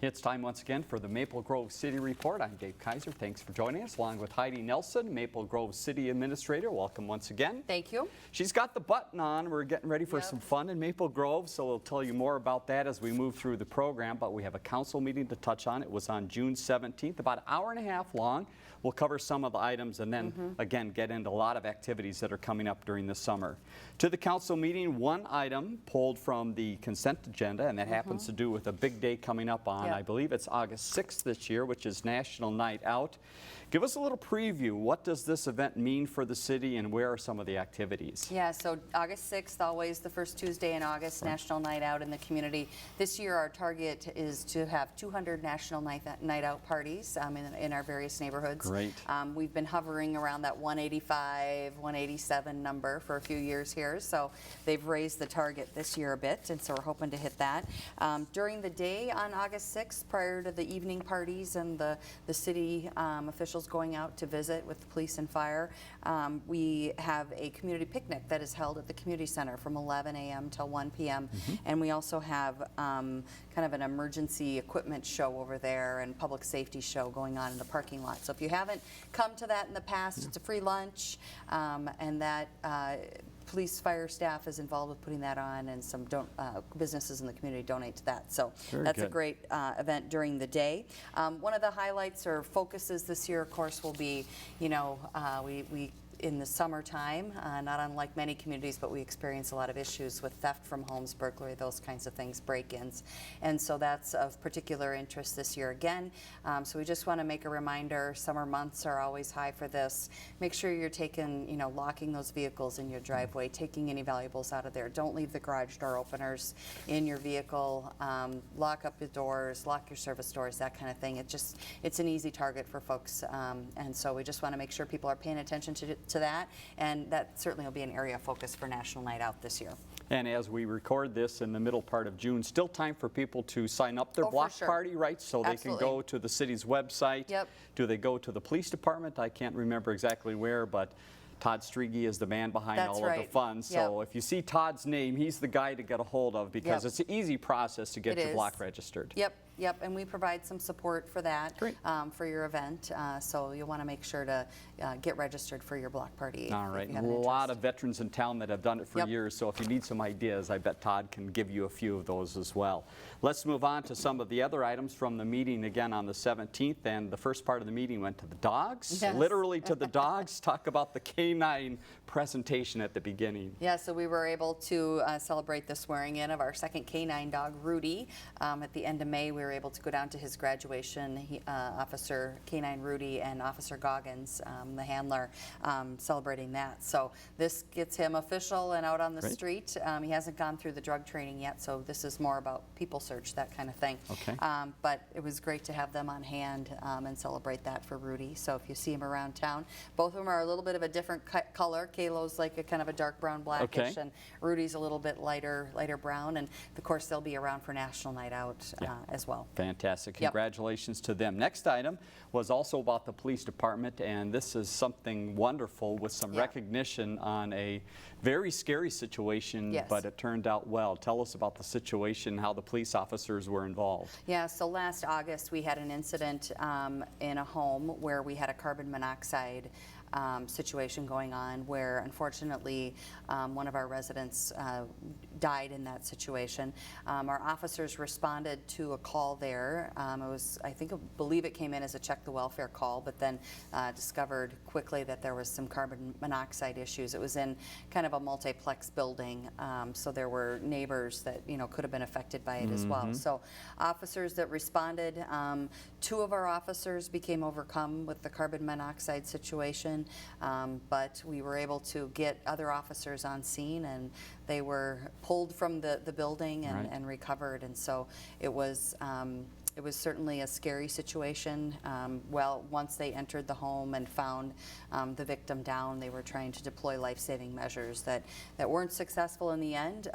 It's time once again for the Maple Grove City Report. I'm Dave Kaiser. Thanks for joining us, along with Heidi Nelson, Maple Grove City Administrator. Welcome once again. Thank you. She's got the button on. We're getting ready for some fun in Maple Grove, so we'll tell you more about that as we move through the program. But we have a council meeting to touch on. It was on June 17th, about an hour and a half long. We'll cover some of the items and then, again, get into a lot of activities that are coming up during the summer. To the council meeting, one item pulled from the consent agenda, and that happens to do with a big day coming up on, I believe it's August 6th this year, which is National Night Out. Give us a little preview. What does this event mean for the city, and where are some of the activities? Yeah, so August 6th, always the first Tuesday in August, National Night Out in the community. This year our target is to have 200 National Night Out parties in our various neighborhoods. Great. We've been hovering around that 185, 187 number for a few years here, so they've raised the target this year a bit, and so we're hoping to hit that. During the day on August 6th, prior to the evening parties and the city officials going out to visit with the police and fire, we have a community picnic that is held at the community center from 11 a.m. till 1 p.m. And we also have kind of an emergency equipment show over there and public safety show going on in the parking lot. So if you haven't come to that in the past, it's a free lunch, and that police fire staff is involved with putting that on, and some businesses in the community donate to that. So that's a great event during the day. One of the highlights or focuses this year, of course, will be, you know, we in the summertime, not unlike many communities, but we experience a lot of issues with theft from homes, burglary, those kinds of things, break-ins. And so that's of particular interest this year again. So we just want to make a reminder, summer months are always high for this. Make sure you're taking, you know, locking those vehicles in your driveway, taking any valuables out of there. Don't leave the garage door openers in your vehicle. Lock up the doors, lock your service doors, that kind of thing. It's an easy target for folks. And so we just want to make sure people are paying attention to that, and that certainly will be an area of focus for National Night Out this year. And as we record this in the middle part of June, still time for people to sign up their block party, right? So they can go to the city's website. Do they go to the police department? I can't remember exactly where, but Todd Strigi is the man behind all of the funds. So if you see Todd's name, he's the guy to get a hold of, because it's an easy process to get your block registered. Yep, and we provide some support for that for your event. So you'll want to make sure to get registered for your block party. All right, a lot of veterans in town that have done it for years, so if you need some ideas, I bet Todd can give you a few of those as well. Let's move on to some of the other items from the meeting again on the 17th, and the first part of the meeting went to the dogs, literally to the dogs. Talk about the canine presentation at the beginning. Yeah, so we were able to celebrate the swearing in of our second canine dog, Rudy. At the end of May, we were able to go down to his graduation. Officer Canine Rudy and Officer Goggins, the handler, celebrating that. So this gets him official and out on the street. He hasn't gone through the drug training yet, so this is more about people search, that kind of thing. But it was great to have them on hand and celebrate that for Rudy. So if you see him around town, both of them are a little bit of a different color. Kalo's like a kind of a dark brown blackish, and Rudy's a little bit lighter brown. And of course they'll be around for National Night Out as well. Fantastic. Congratulations to them. Next item was also about the police department, and this is something wonderful with some recognition on a very scary situation, but it turned out well. Tell us about the situation, how the police officers were involved. Yeah, so last August we had an incident in a home where we had a carbon monoxide situation going on, where unfortunately one of our residents died in that situation. Our officers responded to a call there. It was, I believe it came in as a check the welfare call, but then discovered quickly that there was some carbon monoxide issues. It was in kind of a multiplex building, so there were neighbors that, you know, could have been affected by it as well. So officers that responded, two of our officers became overcome with the carbon monoxide situation, but we were able to get other officers on scene, and they were pulled from the building and recovered. And so it was certainly a scary situation. Well, once they entered the home and found the victim down, they were trying to deploy life-saving measures that weren't successful in the end,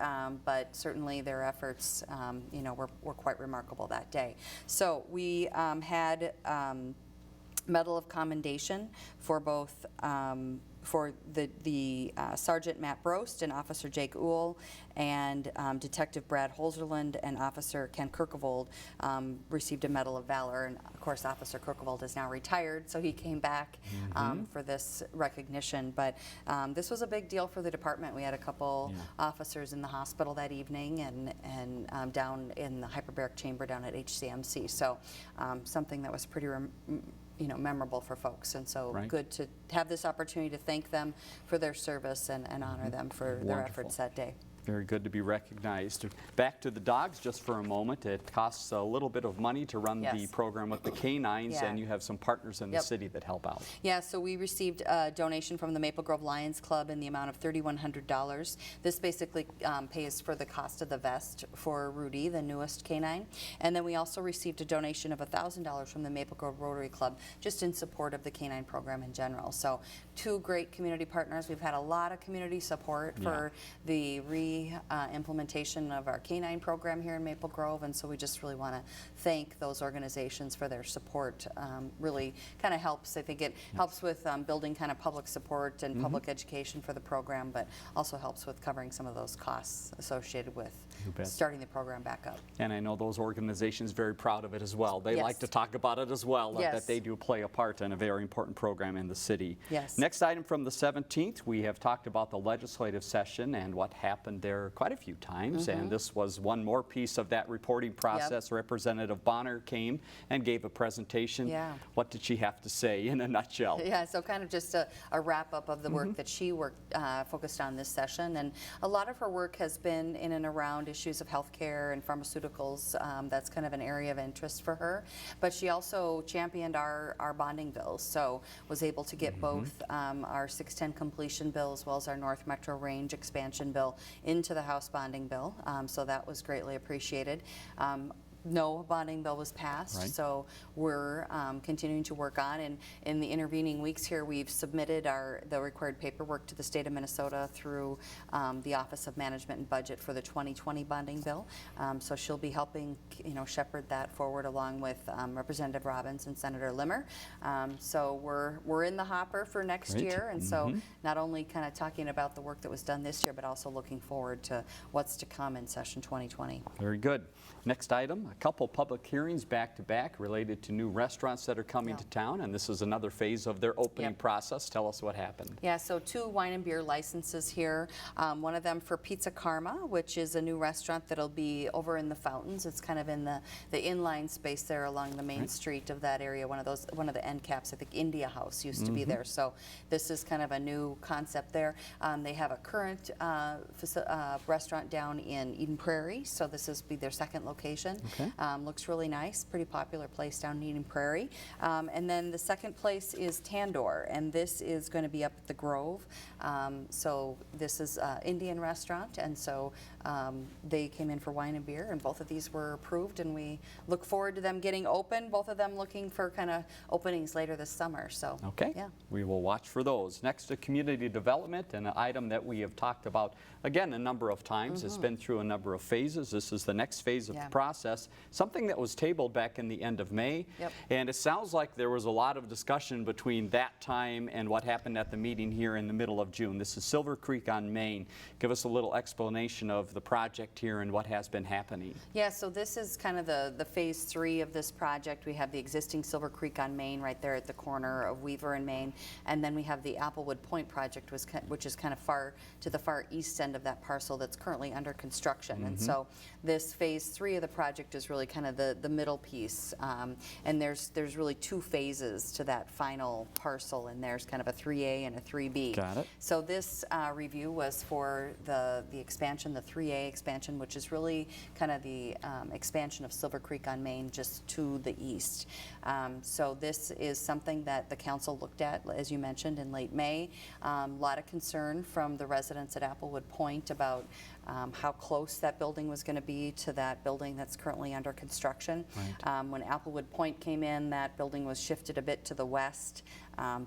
but certainly their efforts, you know, were quite remarkable that day. So we had Medal of Commendation for both for the Sergeant Matt Brost and Officer Jake Uhl and Detective Brad Holzerland and Officer Ken Kirkevold received a Medal of Valor. And of course, Officer Kirkevold is now retired, so he came back for this recognition. But this was a big deal for the department. We had a couple officers in the hospital that evening and down in the hyperbaric chamber down at HCMC. So something that was pretty memorable for folks, and so good to have this opportunity to thank them for their service and honor them for their efforts that day. Very good to be recognized. Back to the dogs just for a moment. It costs a little bit of money to run the program with the canines, and you have some partners in the city that help out. Yeah, so we received a donation from the Maple Grove Lions Club in the amount of $3,100. This basically pays for the cost of the vest for Rudy, the newest canine. And then we also received a donation of $1,000 from the Maple Grove Rotary Club, just in support of the canine program in general. So two great community partners. We've had a lot of community support for the implementation of our canine program here in Maple Grove, and so we just really want to thank those organizations for their support. Really kind of helps. I think it helps with building kind of public support and public education for the program, but also helps with covering some of those costs associated with starting the program back up. And I know those organizations are very proud of it as well. They like to talk about it as well, that they do play a part in a very important program in the city. Next item from the 17th, we have talked about the legislative session and what happened there quite a few times, and this was one more piece of that reporting process. Representative Bonner came and gave a presentation. What did she have to say in a nutshell? So kind of just a wrap-up of the work that she focused on this session, and a lot of her work has been in and around issues of healthcare and pharmaceuticals. That's kind of an area of interest for her, but she also championed our bonding bills, so was able to get both our 610 completion bill as well as our North Metro Range expansion bill into the House bonding bill, so that was greatly appreciated. No bonding bill was passed, so we're continuing to work on, and in the intervening weeks here we've submitted the required paperwork to the state of Minnesota through the Office of Management and Budget for the 2020 bonding bill, so she'll be helping shepherd that forward along with Representative Robbins and Senator Limmer. So we're in the hopper for next year, and so not only kind of talking about the work that was done this year, but also looking forward to what's to come in session 2020. Very good. Next item, a couple public hearings back-to-back related to new restaurants that are coming to town, and this is another phase of their opening process. Tell us what happened. So two wine and beer licenses here. One of them for Pizza Karma, which is a new restaurant that'll be over in the Fountains. It's kind of in the inline space there along the main street of that area. One of the end caps, I think India House used to be there. So this is kind of a new concept there. They have a current restaurant down in Eden Prairie, so this is be their second location. Looks really nice, pretty popular place down in Eden Prairie. And then the second place is Tandor, and this is going to be up at the Grove. So this is an Indian restaurant, and so they came in for wine and beer, and both of these were approved, and we look forward to them getting open, both of them looking for kind of openings later this summer. So we will watch for those. Next to community development, and an item that we have talked about again a number of times. It's been through a number of phases. This is the next phase of the process, something that was tabled back in the end of May, and it sounds like there was a lot of discussion between that time and what happened at the meeting here in the middle of June. This is Silver Creek on Main. Give us a little explanation of the project here and what has been happening. So this is kind of the phase 3 of this project. We have the existing Silver Creek on Main right there at the corner of Weaver and Main, and then we have the Applewood Point project, which is kind of far to the far east end of that parcel that's currently under construction. And so this phase 3 of the project is really kind of the middle piece, and there's really two phases to that final parcel, and there's kind of a 3A and a 3B. Got it. So this review was for the expansion, the 3A expansion, which is really kind of the expansion of Silver Creek on Main just to the east. So this is something that the council looked at, as you mentioned, in late May. A lot of concern from the residents at Applewood Point about how close that building was going to be to that building that's currently under construction. When Applewood Point came in, that building was shifted a bit to the west,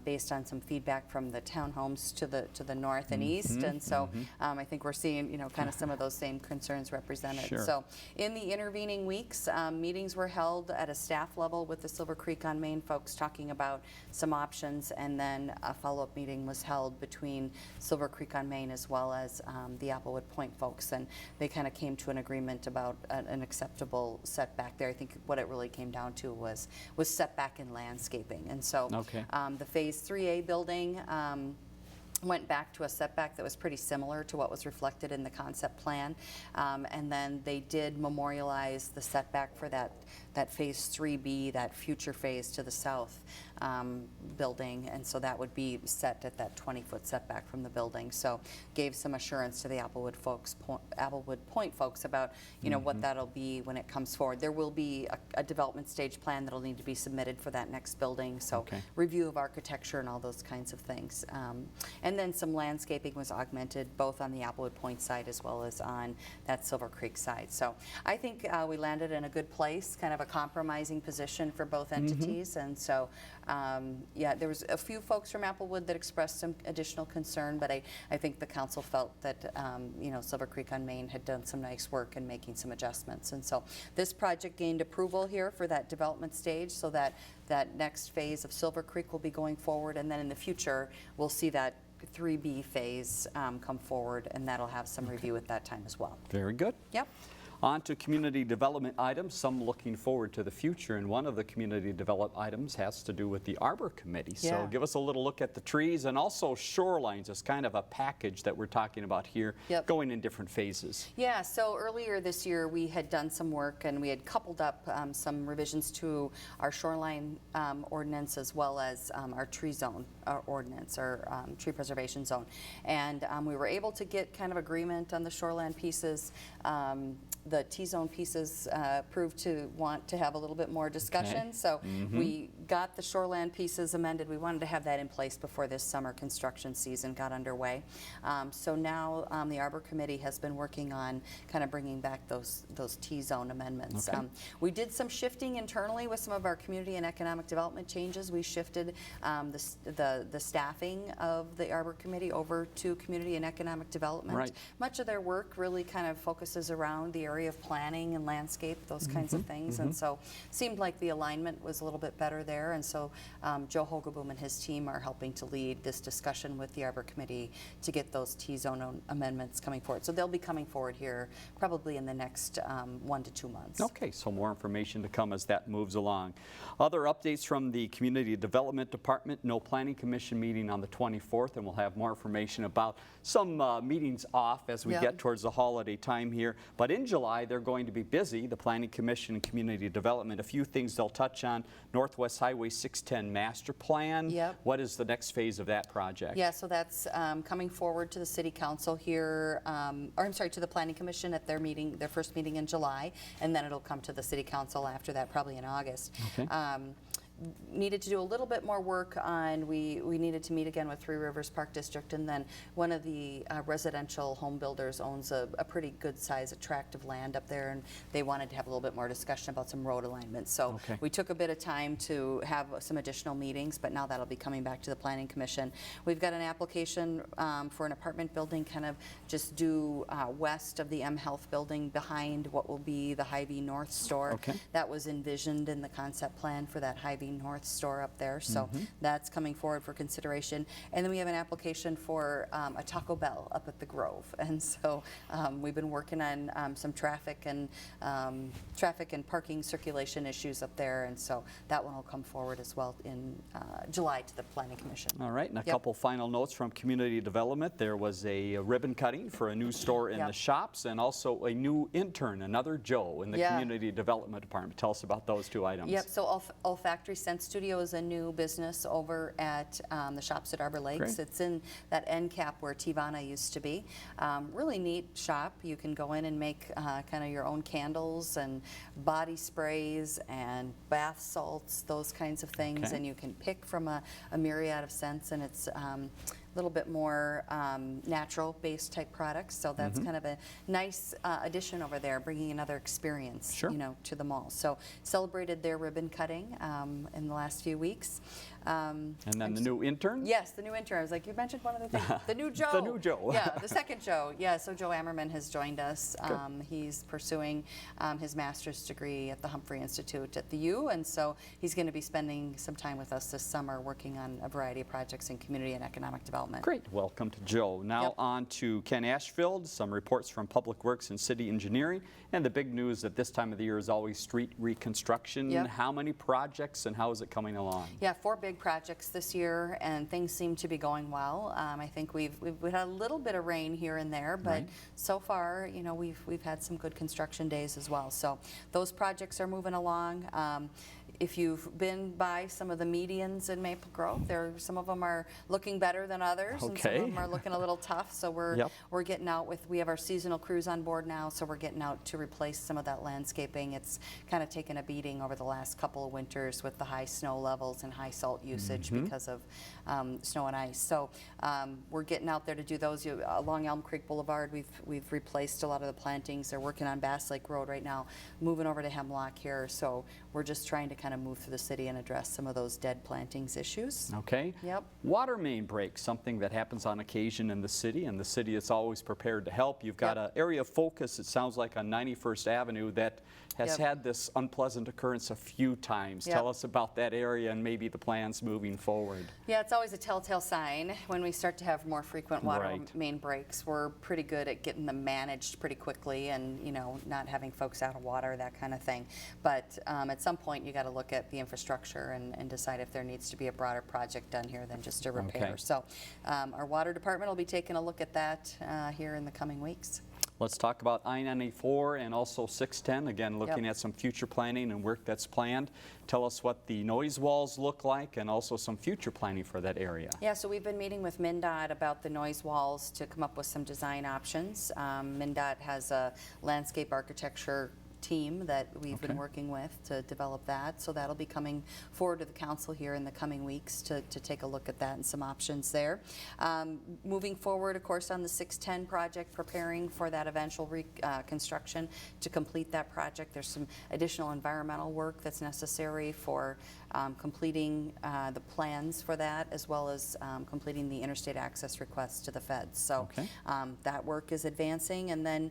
based on some feedback from the townhomes to the north and east. And so I think we're seeing, kind of some of those same concerns represented. Sure. So in the intervening weeks, meetings were held at a staff level with the Silver Creek on Main folks talking about some options, and then a follow-up meeting was held between Silver Creek on Main as well as the Applewood Point folks, and they kind of came to an agreement about an acceptable setback there. I think what it really came down to was setback in landscaping. And so the Phase 3A building went back to a setback that was pretty similar to what was reflected in the concept plan. And then they did memorialize the setback for that Phase 3B, that future phase to the south building. And so that would be set at that 20-foot setback from the building. So gave some assurance to the Applewood Point folks about, what that'll be when it comes forward. There will be a development stage plan that'll need to be submitted for that next building. So review of architecture and all those kinds of things. And then some landscaping was augmented both on the Applewood Point side as well as on that Silver Creek side. So I think we landed in a good place, kind of a compromising position for both entities. And so, there was a few folks from Applewood that expressed some additional concern, but I think the council felt that, Silver Creek on Main had done some nice work in making some adjustments. And so this project gained approval here for that development stage, so that next phase of Silver Creek will be going forward, and then in the future, we'll see that 3B phase come forward, and that'll have some review at that time as well. Very good. Yep. On to community development items, some looking forward to the future, and one of the community development items has to do with the Arbor Committee. So give us a little look at the trees and also shorelines as kind of a package that we're talking about here, going in different phases. Yeah, so earlier this year we had done some work and we had coupled up some revisions to our shoreline ordinance as well as our tree zone ordinance, or tree preservation zone. And we were able to get kind of agreement on the shoreline pieces. The T-zone pieces proved to want to have a little bit more discussion, so we got the shoreland pieces amended. We wanted to have that in place before this summer construction season got underway. So now the Arbor Committee has been working on kind of bringing back those T-zone amendments. We did some shifting internally with some of our community and economic development changes. We shifted the staffing of the Arbor Committee over to community and economic development. Much of their work really kind of focuses around the area of planning and landscape, those kinds of things. And so seemed like the alignment was a little bit better there. And so Joe Hogerboom and his team are helping to lead this discussion with the Arbor Committee to get those T-zone amendments coming forward. So they'll be coming forward here probably in the next 1 to 2 months. Okay, so more information to come as that moves along. Other updates from the Community Development Department: no Planning Commission meeting on the 24th, and we'll have more information about some meetings off as we get towards the holiday time here. But in July, they're going to be busy, the Planning Commission and Community Development. A few things they'll touch on: Northwest Highway 610 Master Plan. What is the next phase of that project? Yeah, so that's coming forward to the City Council here, or I'm sorry, to the Planning Commission at their meeting, their first meeting in July, and then it'll come to the City Council after that, probably in August. Needed to do a little bit more work on, we needed to meet again with Three Rivers Park District, and then one of the residential home builders owns a pretty good size tract of land up there, and they wanted to have a little bit more discussion about some road alignments. So we took a bit of time to have some additional meetings, but now that'll be coming back to the Planning Commission. We've got an application for an apartment building kind of just due west of the M Health building, behind what will be the Hy-Vee North store. That was envisioned in the concept plan for that Hy-Vee North store up there, so that's coming forward for consideration. And then we have an application for a Taco Bell up at the Grove, and so we've been working on some traffic and parking circulation issues up there, and so that one will come forward as well in July to the Planning Commission. All right, and a couple final notes from Community Development. There was a ribbon cutting for a new store in the shops, and also a new intern, another Joe, in the Community Development Department. Tell us about those two items. So Olfactory Scent Studio is a new business over at the shops at Arbor Lakes. It's in that end cap where Tivana used to be. Really neat shop. You can go in and make kind of your own candles and body sprays and bath salts, those kinds of things, and you can pick from a myriad of scents, and it's little bit more natural-based type products, so that's kind of a nice addition over there, bringing another experience, you know, to the mall. So celebrated their ribbon cutting in the last few weeks. And then the new intern? Yes, the new intern. I was like, you mentioned one other thing. The new Joe. The new Joe. Yeah, the second Joe. Yeah, so Joe Ammerman has joined us. He's pursuing his master's degree at the Humphrey Institute at the U, and so he's going to be spending some time with us this summer working on a variety of projects in community and economic development. Great. Welcome to Joe. Now on to Ken Ashfield, some reports from Public Works and City Engineering, and the big news at this time of the year is always street reconstruction. How many projects and how is it coming along? Yeah, 4 big projects this year, and things seem to be going well. I think we've had a little bit of rain here and there, but so far, you know, we've had some good construction days as well. So those projects are moving along. If you've been by some of the medians in Maple Grove, some of them are looking better than others, and some of them are looking a little tough. So we're getting out we have our seasonal crews on board now, so we're getting out to replace some of that landscaping. It's kind of taken a beating over the last couple of winters with the high snow levels and high salt usage because of snow and ice. So we're getting out there to do those. Along Elm Creek Boulevard, we've replaced a lot of the plantings. They're working on Bass Lake Road right now, moving over to Hemlock here. So we're just trying to kind of move through the city and address some of those dead plantings issues. Okay. Yep. Water main break, something that happens on occasion in the city, and the city is always prepared to help. You've got an area of focus, it sounds like, on 91st Avenue that has had this unpleasant occurrence a few times. Tell us about that area and maybe the plans moving forward. Yeah, it's always a telltale sign when we start to have more frequent water main breaks. We're pretty good at getting them managed pretty quickly and, you know, not having folks out of water, that kind of thing. But at some point, you got to look at the infrastructure and decide if there needs to be a broader project done here than just a repair. So our water department will be taking a look at that here in the coming weeks. Let's talk about I-94 and also 610, again looking at some future planning and work that's planned. Tell us what the noise walls look like and also some future planning for that area. Yeah, so we've been meeting with MnDOT about the noise walls to come up with some design options. MnDOT has a landscape architecture team that we've been working with to develop that. So that'll be coming forward to the council here in the coming weeks to take a look at that and some options there. Moving forward, of course, on the 610 project, preparing for that eventual reconstruction to complete that project. There's some additional environmental work that's necessary for completing the plans for that, as well as completing the interstate access requests to the feds. So that work is advancing, and then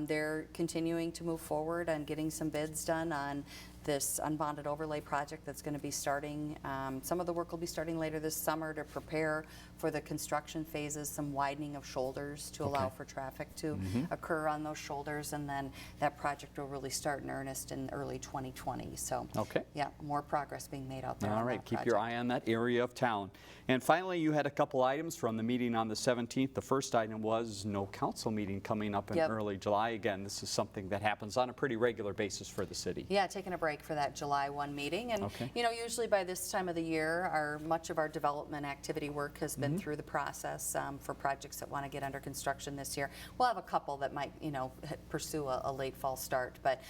they're continuing to move forward on getting some bids done on this unbonded overlay project that's going to be starting. Some of the work will be starting later this summer to prepare for the construction phases, some widening of shoulders to allow for traffic to occur on those shoulders, and then that project will really start in earnest in early 2020. So yeah, more progress being made out there. All right, keep your eye on that area of town. And finally, you had a couple items from the meeting on the 17th. The first item was no council meeting coming up in early July. Again, this is something that happens on a pretty regular basis for the city. Yeah, taking a break for that July 1 meeting. And you know, usually by this time of the year, much of our development activity work has been through the process for projects that want to get under construction this year. We'll have a couple that might, you know, pursue a late fall start, but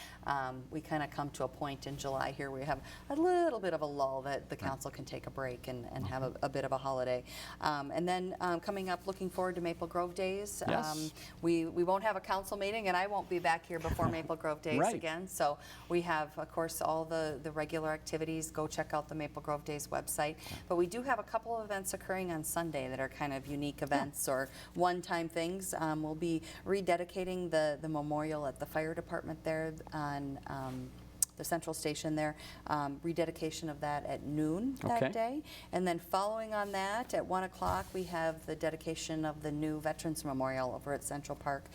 we kind of come to a point in July here where we have a little bit of a lull that the council can take a break and have a bit of a holiday. And then coming up, looking forward to Maple Grove Days. We won't have a council meeting, and I won't be back here before Maple Grove Days again. So we have, of course, all the regular activities. Go check out the Maple Grove Days website. But we do have a couple of events occurring on Sunday that are kind of unique events or one-time things. We'll be rededicating the memorial at the fire department there on the central station there, rededication of that at noon that day. And then following on that, at 1 o'clock, we have the dedication of the new Veterans Memorial over at Central Park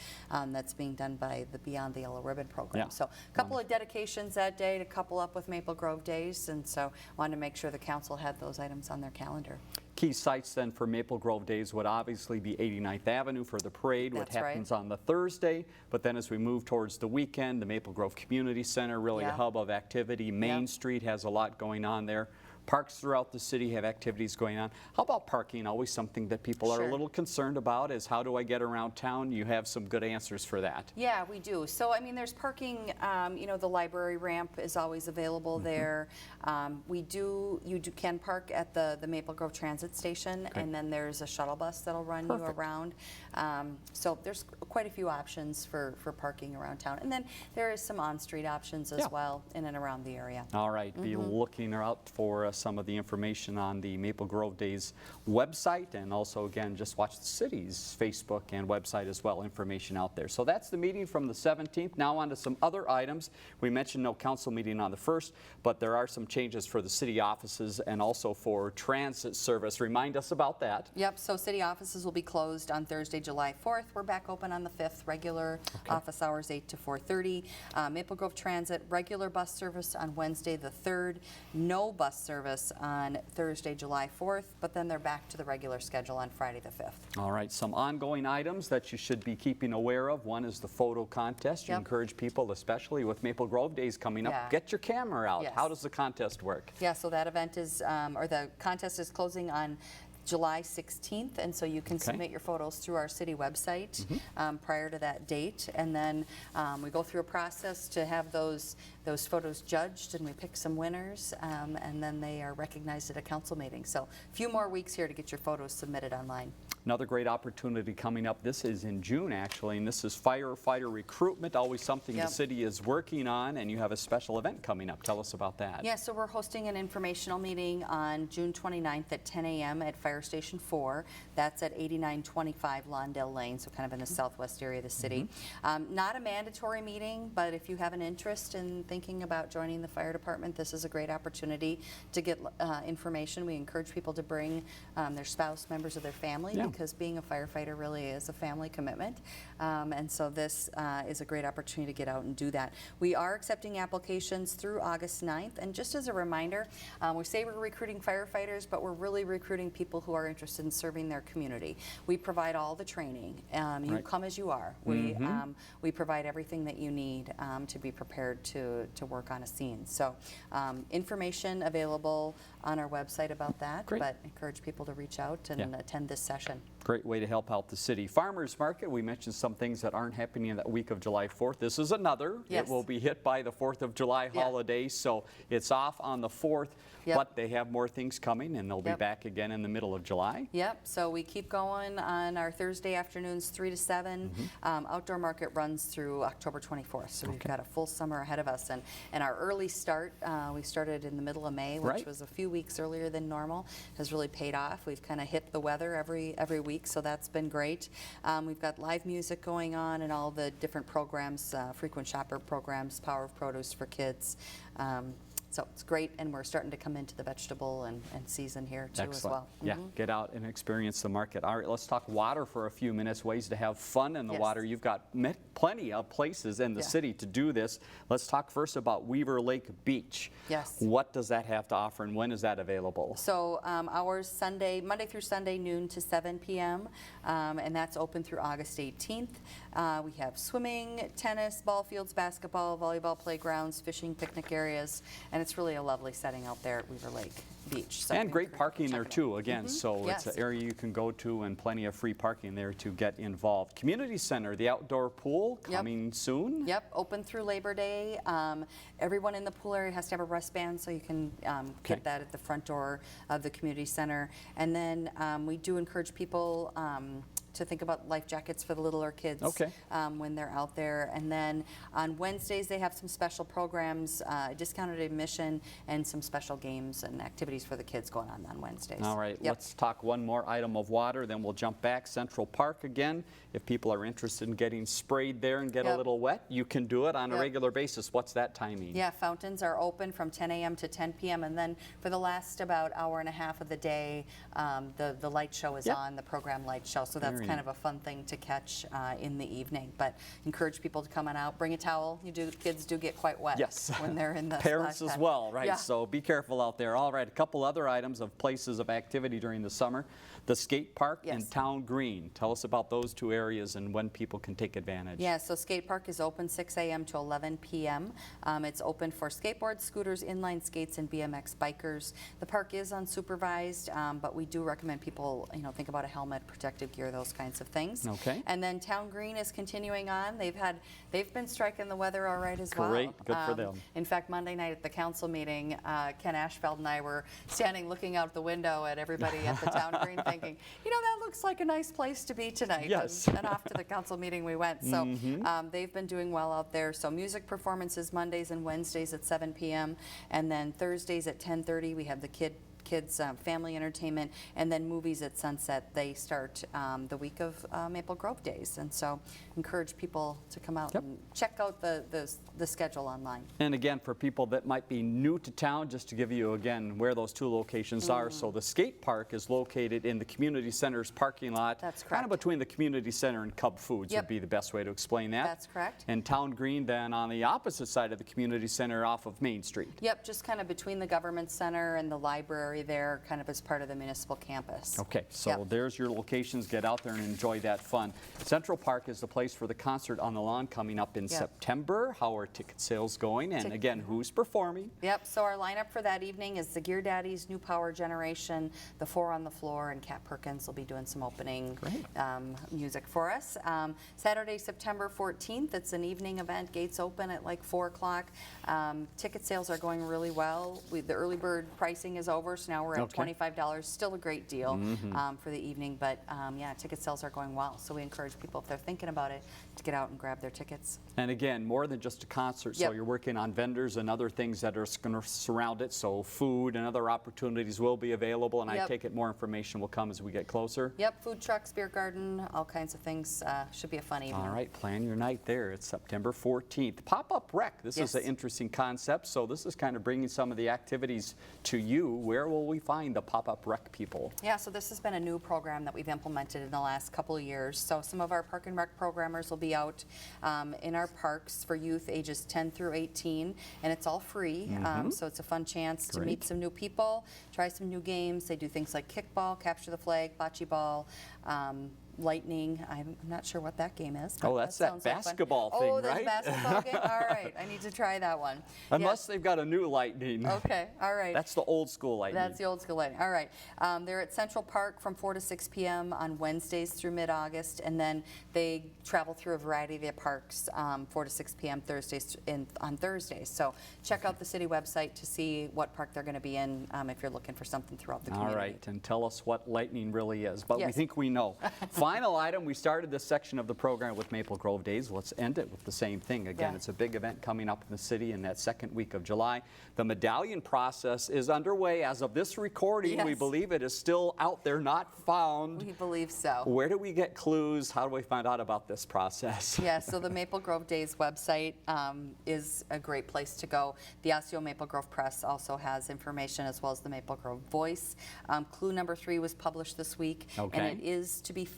that's being done by the Beyond the Yellow Ribbon program. So a couple of dedications that day to couple up with Maple Grove Days, and so wanted to make sure the council had those items on their calendar. Key sites then for Maple Grove Days would obviously be 89th Avenue for the parade, what happens on the Thursday, but then as we move towards the weekend, the Maple Grove Community Center, really a hub of activity. Main Street has a lot going on there. Parks throughout the city have activities going on. How about parking? Always something that people are a little concerned about is how do I get around town? You have some good answers for that. Yeah, we do. So, I mean, there's parking, you know, the library ramp is always available there. You can park at the Maple Grove Transit Station, and then there's a shuttle bus that'll run you around. So there's quite a few options for parking around town. And then there is some on-street options as well in and around the area. All right, be looking out for some of the information on the Maple Grove Days website, and also, again, just watch the city's Facebook and website as well, information out there. So that's the meeting from the 17th. Now on to some other items. We mentioned no council meeting on the 1st, but there are some changes for the city offices and also for transit service. Remind us about that. Yep, so city offices will be closed on Thursday, July 4th. We're back open on the 5th, regular office hours 8 to 4:30. Maple Grove Transit, regular bus service on Wednesday the 3rd, no bus service on Thursday, July 4th, but then they're back to the regular schedule on Friday the 5th. All right, some ongoing items that you should be keeping aware of. One is the photo contest. You encourage people, especially with Maple Grove Days coming up, get your camera out. Yes. How does the contest work? Yeah, so that event is, or the contest is closing on July 16th, and so you can submit your photos through our city website prior to that date, and then we go through a process to have those photos judged, and we pick some winners, and then they are recognized at a council meeting. So a few more weeks here to get your photos submitted online. Another great opportunity coming up, this is in June actually, and this is firefighter recruitment, always something the city is working on, and you have a special event coming up. Tell us about that. Yeah, so we're hosting an informational meeting on June 29th at 10 a.m. at Fire Station 4. That's at 8925 Lawndale Lane, so kind of in the southwest area of the city. Not a mandatory meeting, but if you have an interest in thinking about joining the fire department, this is a great opportunity to get information. We encourage people to bring their spouse, members of their family, because being a firefighter really is a family commitment. And so this is a great opportunity to get out and do that. We are accepting applications through August 9th. And just as a reminder, we say we're recruiting firefighters, but we're really recruiting people who are interested in serving their community. We provide all the training. You come as you are. We provide everything that you need to be prepared to work on a scene. So information available on our website about that, but encourage people to reach out and attend this session. Great way to help out the city. Farmers Market, we mentioned some things that aren't happening in that week of July 4th. This is another. It will be hit by the 4th of July holiday, so it's off on the 4th, but they have more things coming, and they'll be back again in the middle of July. Yep, so we keep going on our Thursday afternoons 3 to 7. Outdoor market runs through October 24th, so we've got a full summer ahead of us. And our early start, we started in the middle of May, which was a few weeks earlier than normal, has really paid off. We've kind of hit the weather every week, so that's been great. We've got live music going on and all the different programs, frequent shopper programs, Power of Produce for kids. So it's great, and we're starting to come into the vegetable and season here too as well. Yeah, get out and experience the market. All right, let's talk water for a few minutes, ways to have fun in the water. You've got plenty of places in the city to do this. Let's talk first about Weaver Lake Beach. Yes. What does that have to offer, and when is that available? So hours Monday through Sunday, noon to 7 p.m., and that's open through August 18th. We have swimming, tennis, ball fields, basketball, volleyball playgrounds, fishing, picnic areas, and it's really a lovely setting out there at Weaver Lake Beach. So and great parking there too, again, so it's an area you can go to and plenty of free parking there to get involved. Community Center, the outdoor pool coming soon? Yep, open through Labor Day. Everyone in the pool area has to have a wristband, so you can get that at the front door of the community center. And then we do encourage people to think about life jackets for the littler kids when they're out there. And then on Wednesdays, they have some special programs, discounted admission, and some special games and activities for the kids going on Wednesdays. All right, let's talk one more item of water, then we'll jump back. Central Park again. If people are interested in getting sprayed there and get a little wet, you can do it on a regular basis. What's that timing? Yeah, fountains are open from 10 a.m. to 10 p.m. and then for the last about hour and a half of the day, the light show is on, the program light show. So that's kind of a fun thing to catch in the evening. But encourage people to come on out, bring a towel. Kids do get quite wet when they're in the parents as well, right? So be careful out there. All right, a couple other items of places of activity during the summer. The skate park and Town Green. Tell us about those two areas and when people can take advantage. Yeah, so skate park is open 6 a.m. to 11 p.m. It's open for skateboards, scooters, inline skates, and BMX bikers. The park is unsupervised, but we do recommend people, think about a helmet, protective gear, those those kinds of things. Okay. And then Town Green is continuing on. They've been striking the weather all right as well. Great, good for them. In fact, Monday night at the council meeting, Ken Ashfeld and I were standing looking out the window at everybody at the Town Green thinking, you know, that looks like a nice place to be tonight. Yes. And off to the council meeting we went. So they've been doing well out there. So music performances Mondays and Wednesdays at 7 p.m. And then Thursdays at 10:30 we have the kids family entertainment, and then movies at sunset. They start the week of Maple Grove Days, and so encourage people to come out and check out the schedule online. And again, for people that might be new to town, just to give you again where those two locations are. So the skate park is located in the community center's parking lot. That's kind of correct. between the community center and Cub Foods would be the best way to explain that. That's correct. And Town Green then on the opposite side of the community center off of Main Street. Yep, just kind of between the government center and the library there, kind of as part of the municipal campus. Okay, so Yep. there's your locations. Get out there and enjoy that fun. Central Park is the place for the concert on the lawn coming up in September. How are ticket sales going? And again, who's performing? Yep, so our lineup for that evening is the Gear Daddies, New Power Generation, the Four on the Floor, and Kat Perkins will be doing some opening music for us. Saturday, September 14th, it's an evening event, gates open at like 4 o'clock. Ticket sales are going really well. The early bird pricing is over, so now we're at $25, still a great deal for the evening, but yeah, ticket sales are going well, so we encourage people, if they're thinking about it, to get out and grab their tickets. And again, more than just a concert, so you're working on vendors and other things that are going to surround it, so food and other opportunities will be available, and I take it more information will come as we get closer. Yep, food trucks, beer garden, all kinds of things. Should be a fun evening. All right, plan your night there. It's September 14th. Pop-up rec, this is an interesting concept, so this is kind of bringing some of the activities to you. Where will we find the pop-up rec people? Yeah, so this has been a new program that we've implemented in the last couple of years. So some of our park and rec programmers will be out in our parks for youth ages 10 through 18, and it's all free. So it's a fun chance to meet some new people, try some new games. They do things like kickball, capture the flag, bocce ball, lightning. I'm not sure what that game is. Oh, that's that basketball thing, right? Oh, that's a right? basketball game? All right, I need to try that one. Unless they've got a new lightning. Okay, all right. That's the old school lightning. That's the old school lightning. All right. They're at Central Park from 4 to 6 p.m. on Wednesdays through mid-August, and then they travel through a variety of the parks 4 to 6 p.m. on Thursdays. So check out the city website to see what park they're going to be in if you're looking for something throughout the community. All right, and tell us what lightning really is, but we think we know. Final item, we started this section of the program with Maple Grove Days. Let's end it with the same thing. Again, it's a big event coming up in the city in that second week of July. The medallion process is underway as of this recording. We believe it is still out there, not found. We believe so. Where do we get clues? How do we find out about this process? Yeah, so the Maple Grove Days website is a great place to go. The Osseo Maple Grove Press also has information, as well as the Maple Grove Voice. Clue number 3 was published this week, and it is to be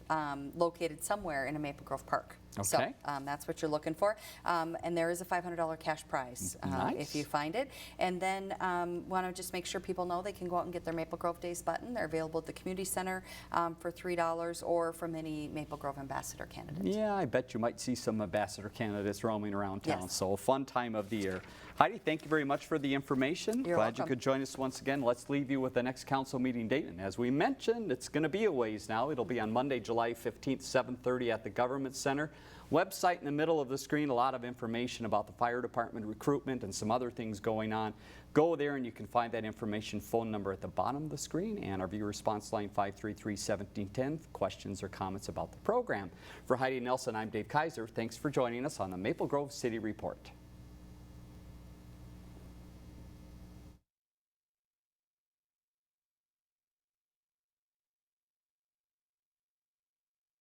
located somewhere in a Maple Grove park. So that's what you're looking for. And there is a $500 cash prize if you find it. And then want to just make sure people know they can go out and get their Maple Grove Days button. They're available at the community center for $3 or from any Maple Grove ambassador candidate. Yeah, I bet you might see some ambassador candidates roaming around town. So a fun time of the year. Heidi, thank you very much for the information. You're Glad welcome. you could join us once again. Let's leave you with the next council meeting date. And as we mentioned, it's going to be a ways now. It'll be on Monday, July 15th, 7:30 at the Government Center. Website in the middle of the screen, a lot of information about the fire department recruitment and some other things going on. Go there and you can find that information. Phone number at the bottom of the screen and our viewer response line 533-1710. Questions or comments about the program. For Heidi Nelson, I'm Dave Kaiser. Thanks for joining us on the Maple Grove City Report.